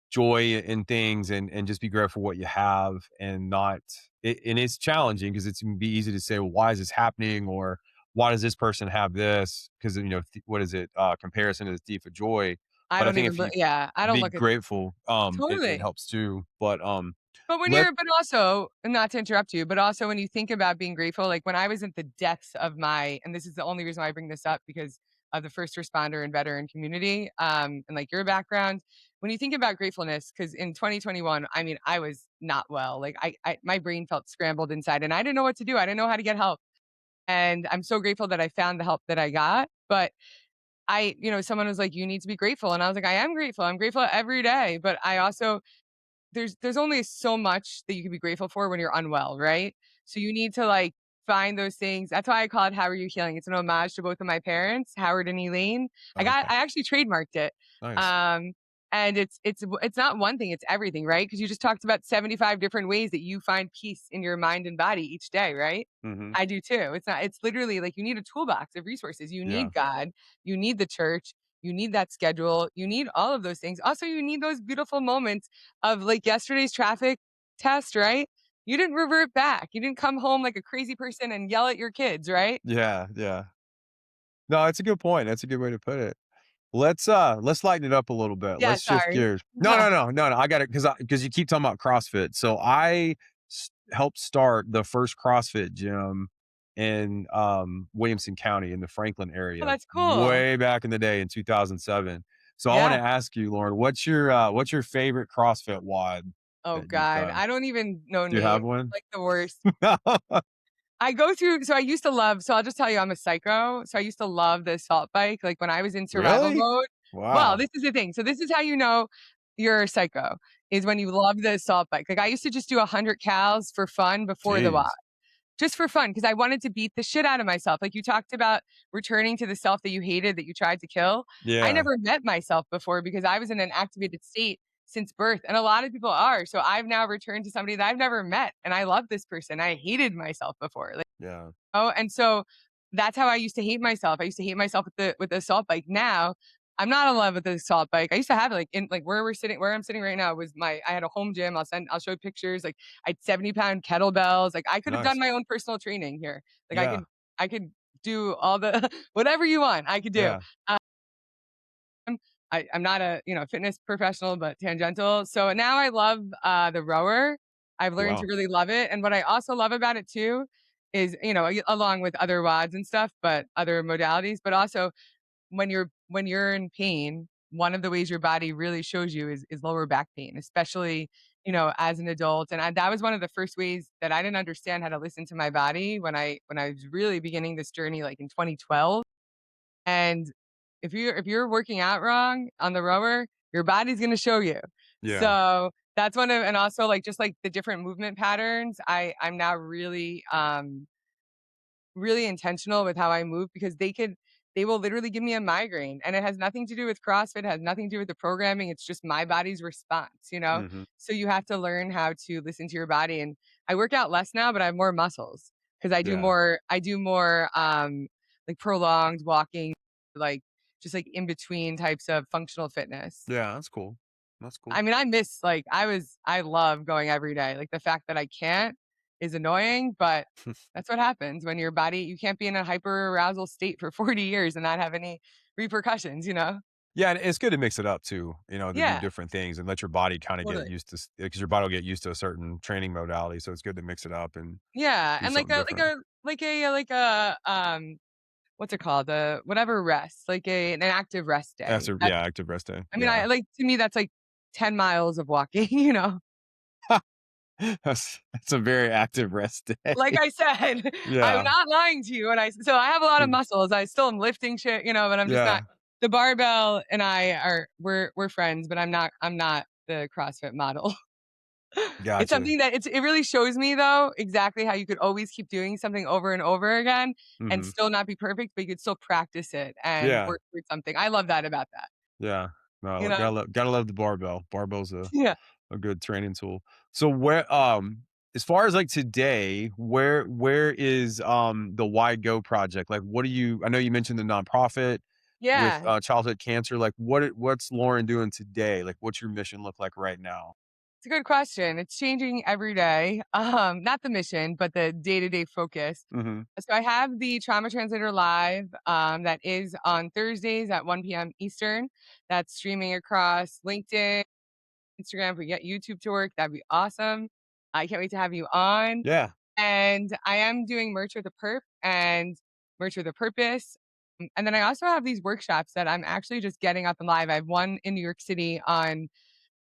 joy in things and just be grateful for what you have and not and it's challenging because it's can be easy to say, well, why is this happening? Or why does this person have this? Because what is it? Comparison is the thief of joy. I But I don't think even if you yeah, I don't be look at grateful, it totally. helps too. But But let but also, and not to interrupt you, but also when you think about being grateful, like when I was at the depths of and this is the only reason why I bring this up because of the first responder and veteran community, and like your background, when you think about gratefulness, because in 2021, I mean, I was not well. Like my brain felt scrambled inside and I didn't know what to do. I didn't know how to get help. And I'm so grateful that I found the help that I got. But someone was like, you need to be grateful. And I was like, I am grateful. I'm grateful every day. But I also there's only so much that you can be grateful for when you're unwell, right? So you need to like find those things. That's why I call it How Are You Healing? It's an homage to both of my parents, Howard and Elaine. okay, I actually trademarked it. nice. Um and it's not one thing, it's everything, right? Because you just talked about 75 different ways that you find peace in your mind and body each day, right? Hmm. I do too. It's literally like you need a toolbox of resources. You Yeah. need God, you need the church, you need that schedule, you need all of those things. Also, you need those beautiful moments of like yesterday's traffic test, right? You didn't revert back. You didn't come home like a crazy person and yell at your kids, right? Yeah. Yeah. No, that's a good point. That's a good way to put it. Let's lighten it up a little bit. Yeah, Let's shift sorry. gears. No. I got it because you keep talking about CrossFit. So I helped start the first CrossFit gym in Williamson County in the Franklin Oh, area that's cool. way back in the day in 2007. So I want Yeah. to ask you, Lauren, what's your favorite CrossFit WOD Oh that you've God. done? I don't even know Do you have names. one? Like the worst. So I used to love, so I'll just tell you, I'm a psycho. So I used to love the assault bike. Like when I was in survival Really? mode. Well, Wow. this is the thing. So this is how you know you're a psycho, is when you love the assault bike. Like I used to just do 100 cals for fun before the Jeez. just for fun because I wanted to beat the shit out of myself. Like you talked about returning to the self that you hated, that you tried to kill. I Yeah. never met myself before because I was in an activated state since birth. And a lot of people are. So I've now returned to somebody that I've never met. And I love this person. I hated myself before. Like, Yeah. oh, and so that's how I used to hate myself. I used to hate myself with the assault bike. Now I'm not in love with the assault bike. I used to have it like in like where I'm sitting right now was I had a home gym. I'll show pictures. Like I had 70-pound kettlebells. Like I could have done Nice. my own personal training here. Like Yeah. I could do all the whatever you want. I could do. Yeah. I'm not a fitness professional, but tangential. So now I love the rower. I've learned to Wow. really love it, and what I also love about it too is along with other WODs and stuff, but other modalities, but also when you're in pain, one of the ways your body really shows you is lower back pain, especially as an adult. And that was one of the first ways that I didn't understand how to listen to my body when I was really beginning this journey, like in 2012. And if you're working out wrong on the rower, your body's gonna show you. Yeah. So that's one of, and also like just like the different movement patterns, I'm now really intentional with how I move because they will literally give me a migraine. And it has nothing to do with CrossFit, it has nothing to do with the programming. It's just my body's response. Mhm. So you have to learn how to listen to your body. And I work out less now, but I have more muscles because Yeah. I do more like prolonged walking, like just like in between types of functional fitness. Yeah, that's cool. That's cool. I mean, I love going every day. Like the fact that I can't is annoying, but that's what happens when your body, you can't be in a hyper arousal state for 40 years and not have any repercussions, you know? Yeah, and it's good to mix it up too, to do Yeah, different things and let your body kinda get totally. used to because your body will get used to a certain training modality, so it's good to mix it up and Yeah. do And something different. what's it called? Whatever rest, like an active rest day. Active rest day. I mean, Yeah. to me, that's like 10 miles of walking, you know? That's a very active rest day. Like I said, I'm Yeah, not lying to you. So I have a lot of muscles. I still am lifting shit, you know, but I'm just not. yeah, The barbell and I we're friends, but I'm not the CrossFit model. It's gotcha. something that it really shows me though exactly how you could always keep doing something over and over again and Mhm. still not be perfect, but you could still practice it and Yeah, work towards something. I love that about that. yeah. No, You know? gotta love the barbell. Barbell's Yeah. a good training tool. So as far as, like, today, where is, the Why Go project? Like, what do I know you mentioned the nonprofit with, Yeah. childhood cancer, like, what's Lauren doing today? Like, what's your mission look like right now? It's a good question. It's changing every day. Not the mission, but the day-to-day focus. Mhm. So I have the Trauma Translator Live that is on Thursdays at 1 p.m. Eastern. That's streaming across LinkedIn, Instagram. If we get YouTube to work, that'd be awesome. I can't wait to have you on. Yeah. And I am doing merch with a perp and merch with a purpose. And then I also have these workshops that I'm actually just getting up and live. I have one in New York City on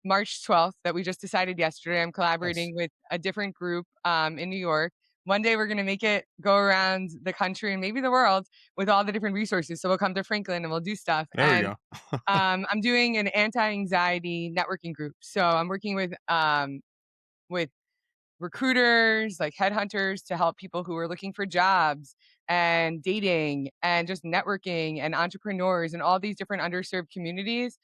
March 12th that we just decided yesterday. I'm Nice. collaborating with a different group in New York. One day we're going to make it go around the country and maybe the world with all the different resources. So we'll come to Franklin and we'll do stuff. There we And go. I'm doing an anti-anxiety networking group. So I'm working with recruiters, like headhunters, to help people who are looking for jobs and dating and just networking and entrepreneurs and all these different underserved communities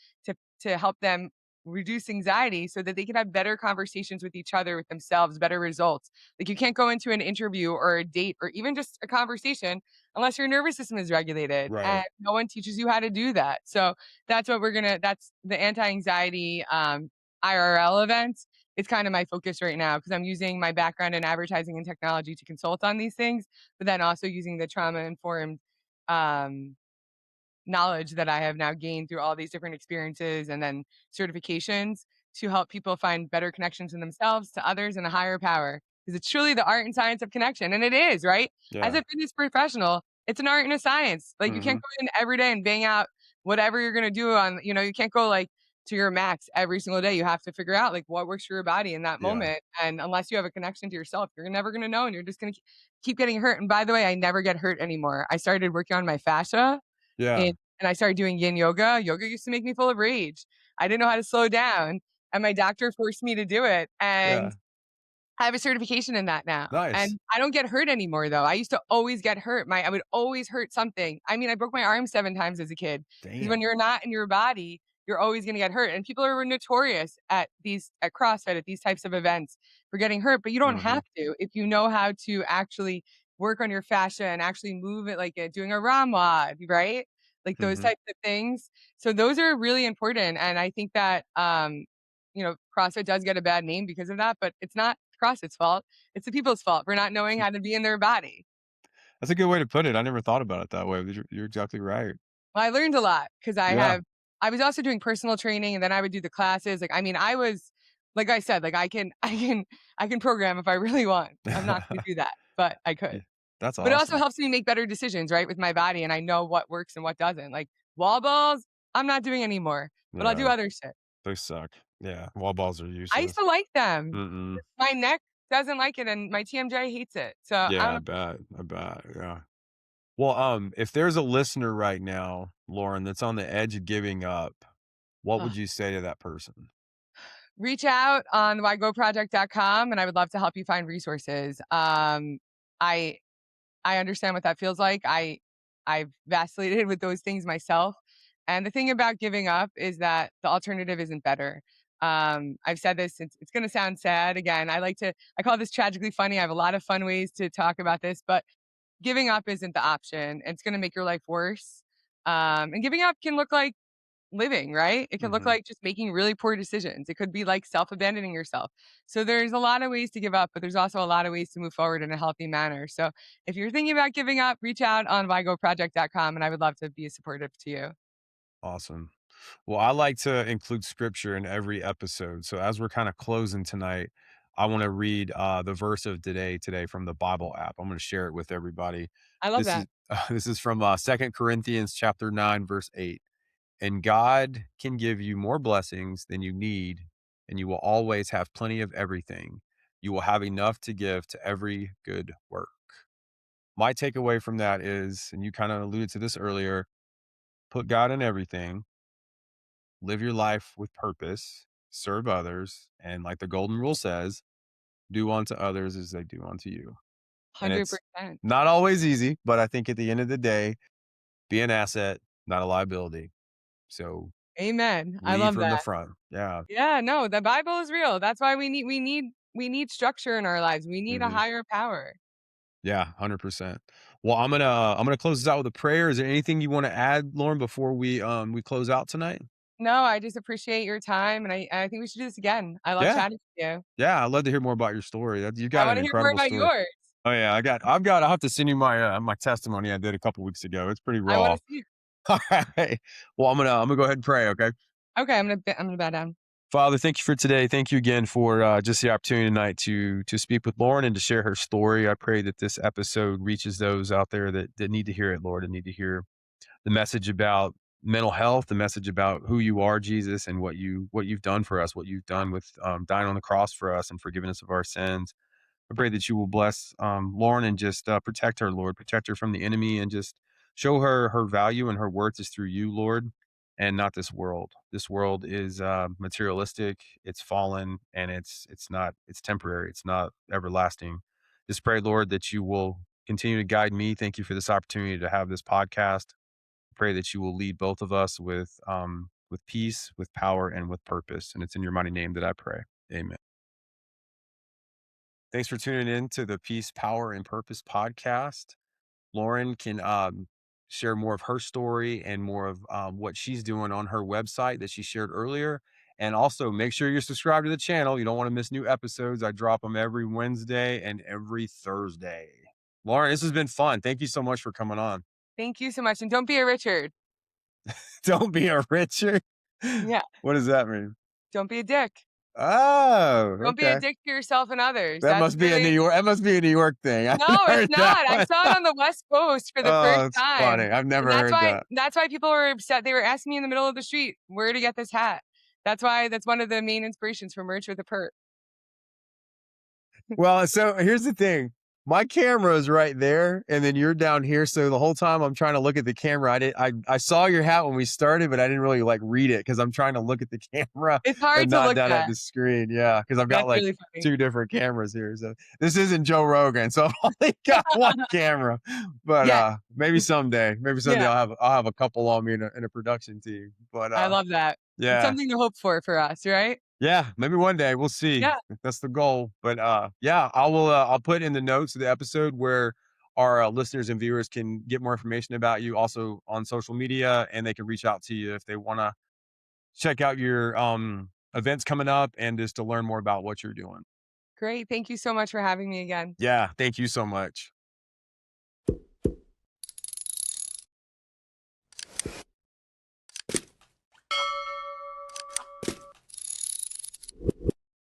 to help them reduce anxiety so that they can have better conversations with each other, with themselves, better results. Like you can't go into an interview or a date or even just a conversation unless your nervous system is regulated and Right. no one teaches you how to do that. So that's the anti-anxiety IRL events. It's kind of my focus right now because I'm using my background in advertising and technology to consult on these things, but then also using the trauma informed um, knowledge that I have now gained through all these different experiences and then certifications to help people find better connections in themselves, to others, and a higher power. Because it's truly the art and science of connection. And it is, right? As Yeah. a fitness professional, it's an art and a science. Like you can't Mhm. go in every day and bang out whatever you're going to do you can't go like to your max every single day. You have to figure out like what works for your body in that Yeah. moment. And unless you have a connection to yourself, you're never going to know. And you're just going to keep getting hurt. And by the way, I never get hurt anymore. I started working on my fascia Yeah. and I started doing yin yoga. Yoga used to make me full of rage. I didn't know how to slow down, and my doctor forced me to do it, and Yeah. I have a certification in that now, Nice. and I don't get hurt anymore, though. I used to always get hurt. I would always hurt something. I mean, I broke my arm 7 times as a kid because when Damn. you're not in your body, you're always gonna get hurt, and people are notorious at CrossFit, at these types of events for getting hurt, but you don't Mhm. have to if you know how to actually work on your fascia and actually move it like, doing a ROMWOD, right? Like, those Mhm. types of things. So those are really important, and I think that, CrossFit does get a bad name because of that, but it's not CrossFit's fault. It's the people's fault for not knowing how to be in their body. That's a good way to put it. I never thought about it that way, but you're exactly right. Well, I learned a lot because Yeah. I was also doing personal training and then I would do the classes. Like, I mean, I was, like I said, like I can program if I really want. I'm not going to do that, but I Yeah. could. That's But it also awesome. helps me make better decisions, right, with my body, and I know what works and what doesn't. Like wall balls, I'm not doing anymore, but I'll do Yeah. other shit. They suck. Yeah. Wall balls are I used useless. to like them. Mm-mm. My neck doesn't like it, and my TMJ hates it. So I Yeah, don't I know. bet. I bet. Yeah. Well, if there's a listener right now, Lauren, that's on the edge of giving up, what Ugh. would you say to that person? Reach out on whygoproject.com, and I would love to help you find resources. I I understand what that feels like. I've vacillated with those things myself. And the thing about giving up is that the alternative isn't better. I've said this, it's going to sound sad again. I call this tragically funny. I have a lot of fun ways to talk about this, but giving up isn't the option. It's going to make your life worse. And giving up can look like living, right? It could look Mm-hmm. like just making really poor decisions. It could be like self-abandoning yourself. So there's a lot of ways to give up, but there's also a lot of ways to move forward in a healthy manner. So if you're thinking about giving up, reach out on vigoproject.com, and I would love to be supportive to you. Awesome. Well, I like to include scripture in every episode. So as we're kind of closing tonight, I want to read the verse of today from the Bible app. I'm going to share it with everybody. I love This that. is this is from 2 Corinthians chapter 9 verse 8. And God can give you more blessings than you need, and you will always have plenty of everything. You will have enough to give to every good work. My takeaway from that is, and you kind of alluded to this earlier, put God in everything, live your life with purpose, serve others, and like the golden rule says, do unto others as they do unto you. And it's 100%. not always easy, but I think at the end of the day, be an asset, not a liability. So Amen. I lead love from the that. front. Yeah. Yeah, no, the Bible is real. That's why we need structure in our lives. We need a Hmm. higher power. Yeah, 100%. Well, I'm gonna close this out with a prayer. Is there anything you want to add, Lauren, before we close out tonight? No, I just appreciate your time, and I think we should do this again. I love Yeah, chatting with you. yeah. I'd love to hear more about your story. You I got an wanna hear more incredible about story. yours. Oh yeah, I'll have to send you my testimony I did a couple weeks ago. It's pretty I wanna raw. see it. All right. Well, I'm gonna go ahead and pray. Okay. Okay, I'm gonna bow down. Father, thank you for today. Thank you again for just the opportunity tonight to speak with Lauren and to share her story. I pray that this episode reaches those out there that need to hear it, Lord, and need to hear the message about mental health, the message about who you are, Jesus, and what you've done for us, what you've done with dying on the cross for us and forgiving us of our sins. I pray that you will bless Lauren and just protect her, Lord, protect her from the enemy, and just show her her value and her worth is through you, Lord, and not this world. This world is materialistic, it's fallen, and it's temporary, it's not everlasting. Just pray, Lord, that you will continue to guide me. Thank you for this opportunity to have this podcast. Pray that you will lead both of us with peace, with power, and with purpose. And it's in your mighty name that I pray. Amen. Thanks for tuning in to the Peace, Power, and Purpose podcast. Lauren can share more of her story and more of what she's doing on her website that she shared earlier. And also make sure you're subscribed to the channel. You don't want to miss new episodes. I drop them every Wednesday and every Thursday. Lauren, this has been fun. Thank you so much for coming on. Thank you so much, and don't be a Richard. Don't be a Richard. Yeah, What does that mean? don't be a dick. Oh, Don't be a okay. dick to yourself and others. That That's must be a New really York. That must be a New York thing. I No, it's heard that not. I one. saw it on the West Coast for the first Oh, it's funny. time, I've and never that's heard why that. that's why people were upset. They were asking me in the middle of the street where to get this hat. That's one of the main inspirations for merch with a perk. Well, so here's the thing. My camera is right there, and then you're down here. So the whole time I'm trying to look at the camera. I saw your hat when we started, but I didn't really like read it because I'm trying to look at the camera It's hard and to not look down at at. the screen. Yeah, because I've got That's like really funny. two different cameras here. So this isn't Joe Rogan, so I've only got one camera. But Yeah, maybe someday, yeah, I'll have a couple on me in a production team. But I love that. It's yeah. something to hope for us, right? Yeah, maybe one day we'll see. Yeah, That's the goal. But yeah, I'll put in the notes of the episode where our listeners and viewers can get more information about you also on social media, and they can reach out to you if they want to check out your events coming up and just to learn more about what you're doing. great. Thank you so much for having me again. Yeah, thank you so much.